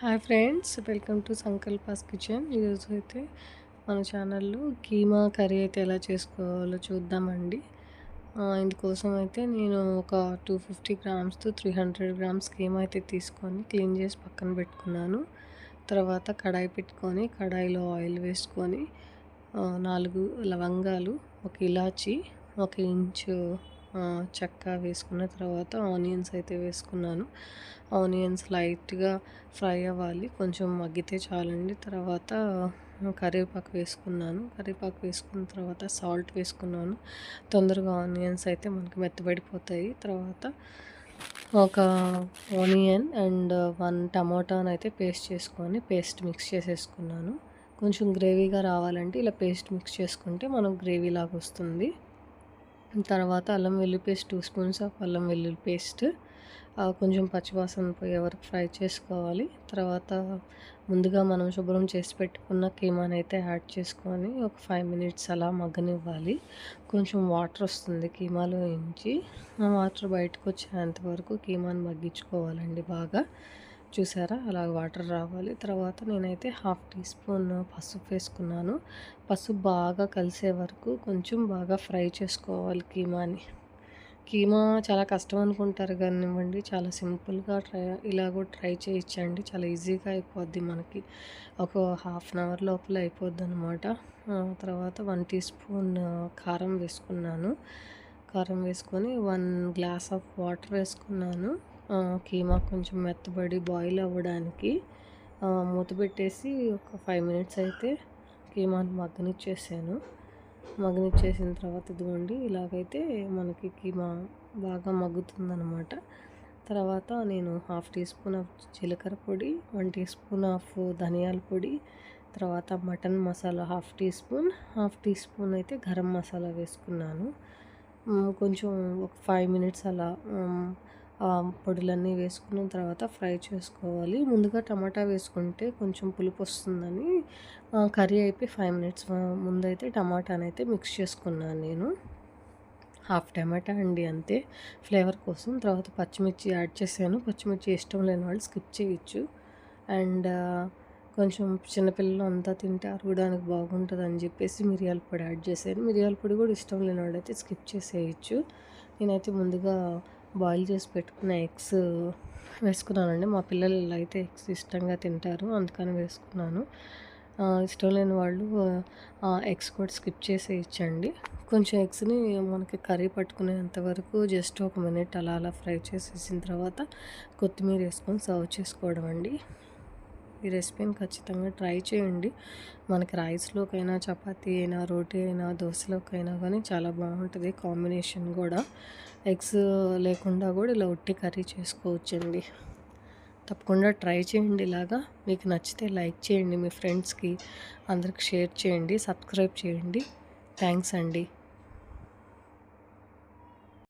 Hi friends, welcome to సంకల్పాస్ kitchen. ఈరోజు అయితే మన ఛానల్లో కీమా కర్రీ అయితే ఎలా చేసుకోవాలో చూద్దామండి. ఇందుకోసం అయితే నేను ఒక 250 గ్రామ్స్ టు 300 గ్రామ్స్ కీమా అయితే తీసుకొని క్లీన్ చేసి పక్కన పెట్టుకున్నాను. తర్వాత కడాయి పెట్టుకొని కడాయిలో ఆయిల్ వేసుకొని 4 లవంగాలు, ఒక ఇలాచి, 1 ఇంచు చెక్క వేసుకున్న తర్వాత ఆనియన్స్ అయితే వేసుకున్నాను. ఆనియన్స్ లైట్గా ఫ్రై అవ్వాలి, కొంచెం మగ్గితే చాలండి. తర్వాత కరివేపాకు వేసుకున్నాను. కరివేపాకు వేసుకున్న తర్వాత సాల్ట్ వేసుకున్నాను. తొందరగా ఆనియన్స్ అయితే మనకి మెత్తబడిపోతాయి. తర్వాత ఒక ఆనియన్ అండ్ 1 టమాటాని అయితే పేస్ట్ మిక్స్ చేసేసుకున్నాను. కొంచెం గ్రేవీగా రావాలంటే ఇలా పేస్ట్ మిక్స్ చేసుకుంటే మనకు గ్రేవీ లాగా వస్తుంది. తర్వాత అల్లం వెల్లుల్లి పేస్ట్ 2 స్పూన్స్ ఆఫ్ అల్లం వెల్లుల్లి పేస్ట్ కొంచెం పచ్చివాసన పోయే వరకు ఫ్రై చేసుకోవాలి. తర్వాత ముందుగా మనం శుభ్రం చేసి పెట్టుకున్న కీమాని అయితే యాడ్ చేసుకొని ఒక 5 మినిట్స్ అలా మగ్గనివ్వాలి. కొంచెం వాటర్ వస్తుంది కీమాలో నుంచి, ఆ వాటర్ బయటకు వచ్చేంత వరకు కీమాని మగ్గించుకోవాలండి బాగా. చూసారా, అలా వాటర్ రావాలి. తర్వాత నేనైతే 1/2 టీ స్పూన్ పసుపు వేసుకున్నాను. పసుపు బాగా కలిసే వరకు కొంచెం బాగా ఫ్రై చేసుకోవాలి కీమాని. కీమా చాలా కష్టం అనుకుంటారు కానివ్వండి, చాలా సింపుల్గా ఇలా కూడా ట్రై చేయొచ్చండి. చాలా ఈజీగా అయిపోద్ది మనకి. ఒక హాఫ్ అన్ అవర్ లోపల అయిపోద్ది అనమాట. తర్వాత 1 టీ స్పూన్ కారం వేసుకున్నాను. కారం వేసుకొని 1 గ్లాస్ ఆఫ్ వాటర్ వేసుకున్నాను. కీమా కొంచెం మెత్తబడి బాయిల్ అవ్వడానికి మూత పెట్టేసి ఒక 5 మినిట్స్ అయితే కీమాని మగ్గనిచ్చేసిన తర్వాత ఇదిగోండి ఇలాగైతే మనకి కీమా బాగా మగ్గుతుందనమాట. తర్వాత నేను 1/2 టీ స్పూన్ ఆఫ్ జీలకర్ర పొడి, 1 టీ స్పూన్ ఆఫ్ ధనియాల పొడి, తర్వాత మటన్ మసాలా 1/2 టీ స్పూన్ అయితే గరం మసాలా వేసుకున్నాను. కొంచెం ఒక 5 మినిట్స్ అలా పొడులన్నీ వేసుకున్న తర్వాత ఫ్రై చేసుకోవాలి. ముందుగా టమాటా వేసుకుంటే కొంచెం పులుపు వస్తుందని కర్రీ అయిపోయి 5 మినిట్స్ ముందైతే టమాటానైతే మిక్స్ చేసుకున్నాను నేను. హాఫ్ టమాటా అండి అంతే, ఫ్లేవర్ కోసం. తర్వాత పచ్చిమిర్చి యాడ్ చేశాను. పచ్చిమిర్చి ఇష్టం లేని వాళ్ళు స్కిప్ చేయొచ్చు. అండ్ కొంచెం చిన్నపిల్లలు అంతా తింటే అరగడానికి బాగుంటుంది అని చెప్పేసి మిరియాల పొడి యాడ్ చేశాను. మిరియాల పొడి కూడా ఇష్టం లేని వాళ్ళైతే స్కిప్ చేసేయచ్చు. నేనైతే ముందుగా బాయిల్ చేసి పెట్టుకున్న ఎగ్స్ వేసుకున్నానండి. మా పిల్లలు ఇలా అయితే ఎగ్స్ ఇష్టంగా తింటారు, అందుకని వేసుకున్నాను. ఇష్టం లేని వాళ్ళు ఎగ్స్ కూడా స్కిప్ చేసేయచ్చండి. కొంచెం ఎగ్స్ని మనకి కర్రీ పట్టుకునేంత వరకు జస్ట్ ఒక మినిట్ అలా అలా ఫ్రై చేసేసిన తర్వాత కొత్తిమీర వేసుకొని సర్వ్ చేసుకోవడం అండి. ఈ రెసిపీని ఖచ్చితంగా ట్రై చేయండి. మనకి రైస్లోకైనా, చపాతీ అయినా, రోటీ అయినా, దోశలోకైనా కానీ చాలా బాగుంటుంది కాంబినేషన్ కూడా. ఎగ్స్ లేకుండా కూడా ఇలా ఉట్టి కర్రీ చేసుకోవచ్చండి. తప్పకుండా ట్రై చేయండి ఇలాగా. మీకు నచ్చితే లైక్ చేయండి, మీ ఫ్రెండ్స్కి అందరికి షేర్ చేయండి, సబ్స్క్రైబ్ చేయండి. థ్యాంక్స్ అండి.